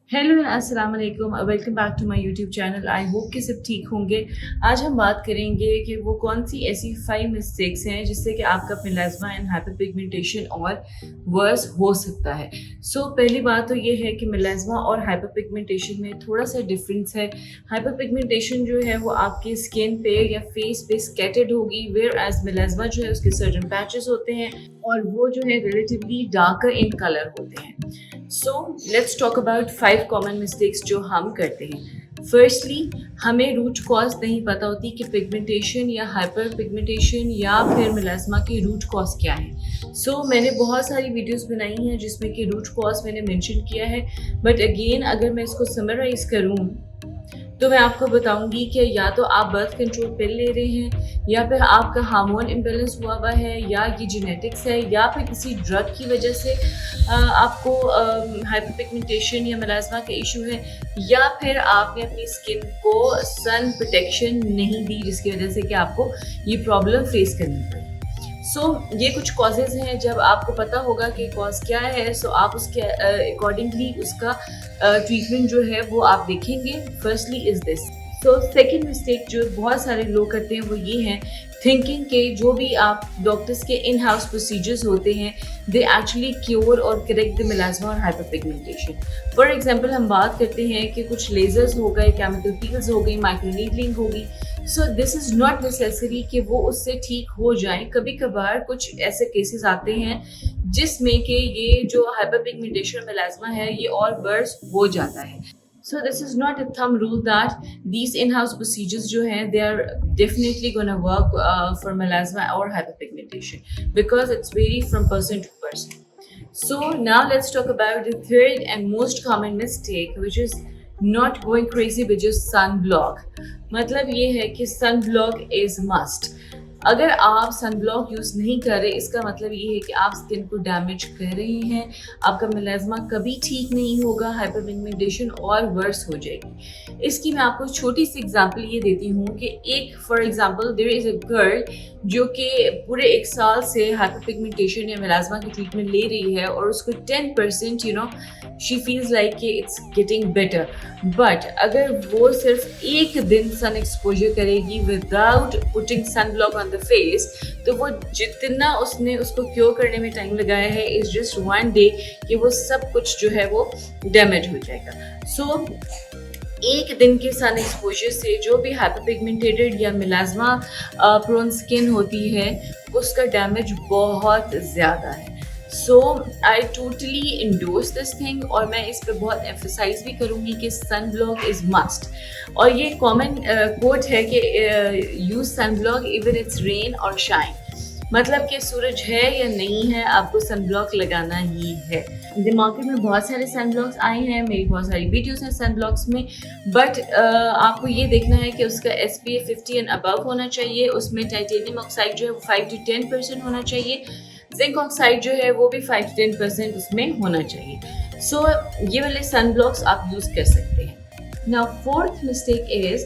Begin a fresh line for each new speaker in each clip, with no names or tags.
Hello अस्सलाम वालेकुम, welcome back to my YouTube channel. I hope कि सब ठीक होंगे। आज हम बात करेंगे कि वो कौन सी ऐसी 5 मिस्टेक्स हैं जिससे कि आपका मेलास्मा एंड हाइपरपिगमेंटेशन और वर्स हो सकता है। पहली बात तो ये है कि मेलास्मा और हाइपरपिगमेंटेशन में थोड़ा सा डिफरेंस है। हाइपरपिगमेंटेशन जो है वो आपके स्किन पे या फेस पे स्कैटर्ड होगी, वेयर एज मेलास्मा जो है उसके सर्टेन पैचेस होते हैं और वो जो है रिलेटिवली डार्कर इन कलर होते हैं। Let's talk about 5 common mistakes जो हम करते हैं। फर्स्टली, हमें रूट कॉज नहीं पता होती कि पिगमेंटेशन या हाइपर पिगमेंटेशन या फिर मेलास्मा की रूट कॉज क्या है। मैंने बहुत सारी वीडियोस बनाई हैं जिसमें कि रूट कॉज मैंने मेंशन किया है, बट अगेन अगर मैं इसको समराइज करूँ तो मैं आपको बताऊंगी कि या तो आप बर्थ कंट्रोल पिल ले रहे हैं, या फिर आपका हार्मोन इम्बेलेंस हुआ है, या ये जेनेटिक्स है, या फिर किसी ड्रग की वजह से आपको हाइपरपिगमेंटेशन या मेलास्मा का इशू है, या फिर आपने अपनी स्किन को सन प्रोटेक्शन नहीं दी जिसकी वजह से कि आपको ये प्रॉब्लम फेस करनी पड़ी। ये कुछ कॉजेज हैं। जब आपको पता होगा कि कॉज क्या है, आप उसके अकॉर्डिंगली उसका ट्रीटमेंट जो है वो आप देखेंगे। Firstly is this. Second mistake जो बहुत सारे लोग करते हैं वो ये है थिंकिंग के जो भी आप डॉक्टर्स के इन हाउस प्रोसीजर्स होते हैं दे एक्चुअली क्योर और करेक्ट द मेलास्मा और हाइपरपिगमेंटेशन। फॉर एग्जांपल हम बात करते हैं कि कुछ लेजर्स हो गए, केमिकल पील्स हो गई, माइक्रोनीडलिंग होगी। दिस इज़ नॉट नेसेसरी कि वो उससे ठीक हो जाए। कभी कभार कुछ ऐसे केसेस आते हैं जिसमें कि ये जो हाइपरपिगमेंटेशन मेलास्मा है ये और वर्स हो जाता है। This is not a thumb rule that these in house procedures जो हैं they are definitely gonna work for melasma और hyperpigmentation, because it's very from person to person. Now let's talk about the third and most common mistake, which is not going crazy with just sunblock. मतलब ये है कि sunblock is must. अगर आप sunblock use नहीं कर रहे, इसका मतलब ये है कि आप स्किन को डैमेज कर रहे हैं, आपका मेलास्मा कभी ठीक नहीं होगा, हाइपरपिगमेंटेशन और वर्स हो जाएगी। इसकी मैं आपको छोटी सी एग्जांपल ये देती हूँ कि एक for example there is a girl जो कि पूरे 1 साल से हाइपरपिगमेंटेशन या मेलास्मा की ट्रीटमेंट ले रही है और उसको 10% शी फील्स लाइक कि इट्स गेटिंग बेटर। बट अगर वो सिर्फ एक दिन सन एक्सपोजर करेगी without putting sunblock on the face, तो वो जितना उसने उसको क्योर करने में टाइम लगाया है इज जस्ट 1 डे कि वो सब कुछ जो है वो डैमेज हो जाएगा। एक दिन के सन एक्सपोजर से जो भी हाइपरपिगमेंटेटेड या मेलास्मा प्रोन स्किन होती है उसका डैमेज बहुत ज़्यादा है। I totally endorse this thing, और मैं इस पर बहुत एम्फसाइज भी करूँगी कि सन ब्लॉक इज़ मस्ट। और ये कॉमन कोट है कि use sunblock even it's rain और शाइन। मतलब कि सूरज है या नहीं है, आपको सन ब्लॉक लगाना ही है। मार्केट में बहुत सारे सन ब्लॉक्स आए हैं, मेरी बहुत सारी वीडियोस हैं सन ब्लॉक्स में, बट आपको ये देखना है कि उसका SPF 50 एंड अबव होना चाहिए। उसमें टाइटेनियम ऑक्साइड जो है वो 5 to 10% होना चाहिए। जिंक ऑक्साइड जो है वो भी 5 to 10% उसमें होना चाहिए। ये वाले सन ब्लॉक्स आप यूज़ कर सकते हैं। नाउ फोर्थ मिस्टेक इज़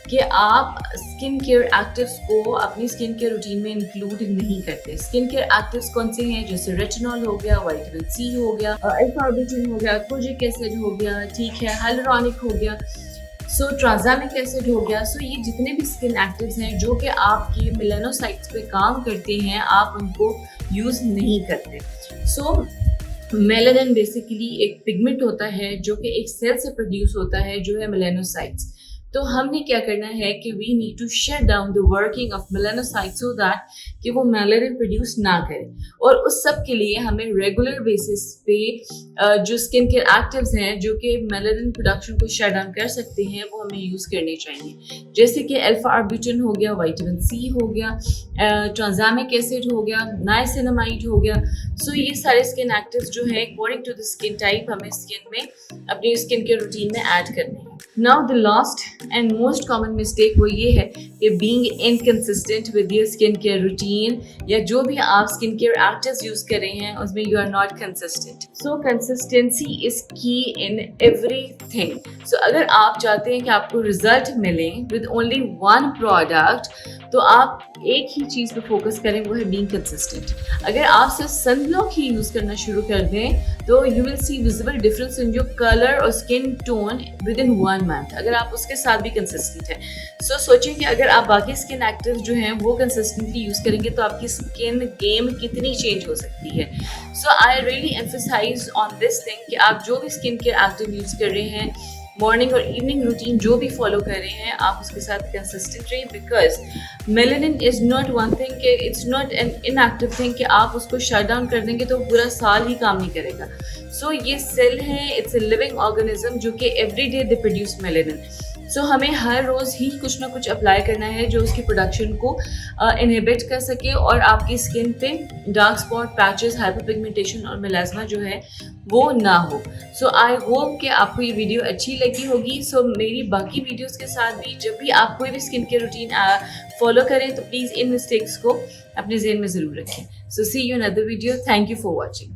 कि आप स्किन केयर एक्टिव्स को अपनी स्किन केयर रूटीन में इंक्लूड नहीं करते। स्किन केयर एक्टिव्स कौन से हैं? जैसे रेटिनॉल हो गया, विटामिन C हो गया, अल्फा-आर्बिटिन हो गया, कोजिक एसिड हो गया, ठीक है, हाइलुरोनिक हो गया, ट्रांजामिक एसिड हो गया। ये जितने भी स्किन एक्टिव्स हैं जो कि आपकी मेलानोसाइट्स पे काम करते हैं, आप उनको यूज़ नहीं करते। मेलानिन बेसिकली एक पिगमेंट होता है जो कि एक सेल से प्रोड्यूस होता है जो है मेलानोसाइट्स। तो हमने क्या करना है कि we need to shut down the working of melanocytes so that कि वो मेलानिन प्रोड्यूस ना करे। और उस सब के लिए हमें रेगुलर बेसिस पे जो स्किन केयर एक्टिव्स हैं जो कि मेलानिन प्रोडक्शन को शट डाउन कर सकते हैं वो हमें यूज़ करने चाहिए। जैसे कि अल्फा-आर्बिटिन हो गया, विटामिन C हो गया, ट्रांजामिक एसिड हो गया, नाइसिनामाइड हो गया। ये सारे स्किन एक्टिव्स जो है according to the skin type हमें स्किन में अपनी स्किन केयर रूटीन में ऐड करने हैं। Now the last and most common mistake वो ये है कि being inconsistent with your skin care routine, या जो भी आप स्किन केयर एक्टिव्स यूज कर रहे हैं उसमें you are not consistent. So consistency is key in everything. सो अगर आप चाहते हैं कि आपको रिजल्ट मिले विद ओनली वन प्रोडक्ट, तो आप एक ही चीज़ पे फोकस करें, वो है बीइंग कंसिस्टेंट। अगर आप सिर्फ सनब्लॉक ही यूज़ करना शुरू कर दें तो you will see visible difference in your colour और skin tone within 1 month, अगर आप उसके साथ भी कंसिस्टेंट हैं। सो सोचिए कि अगर आप बाकी स्किन एक्टिव जो हैं वो कंसिस्टेंटली यूज़ करेंगे तो आपकी स्किन गेम कितनी चेंज हो सकती है। So I really emphasize on this thing कि आप जो भी स्किन केयर एक्टिव यूज़ कर रहे हैं, मॉर्निंग और इवनिंग रूटीन जो भी फॉलो कर रहे हैं, आप उसके साथ कंसिस्टेंट रहिए। Because melanin is not one thing कि it's not an inactive thing कि आप उसको शट डाउन कर देंगे तो पूरा साल ही काम नहीं करेगा। सो ये सेल है, इट्स ए लिविंग ऑर्गेनिज्म जो कि every day they produce melanin. So हमें हर रोज़ ही कुछ ना कुछ अप्लाई करना है जो उसकी प्रोडक्शन को इनहिबिट कर सके और आपकी स्किन पे डार्क स्पॉट, पैचेस, हाइपरपिगमेंटेशन और मेलास्मा जो है वो ना हो। सो आई होप कि आपको ये वीडियो अच्छी लगी होगी। सो मेरी बाकी वीडियोस के साथ भी जब भी आप कोई भी स्किन केयर रूटीन फॉलो करें तो प्लीज़ इन मिस्टेक्स को अपने जहन में ज़रूर रखें। So see you another video. Thank you for watching.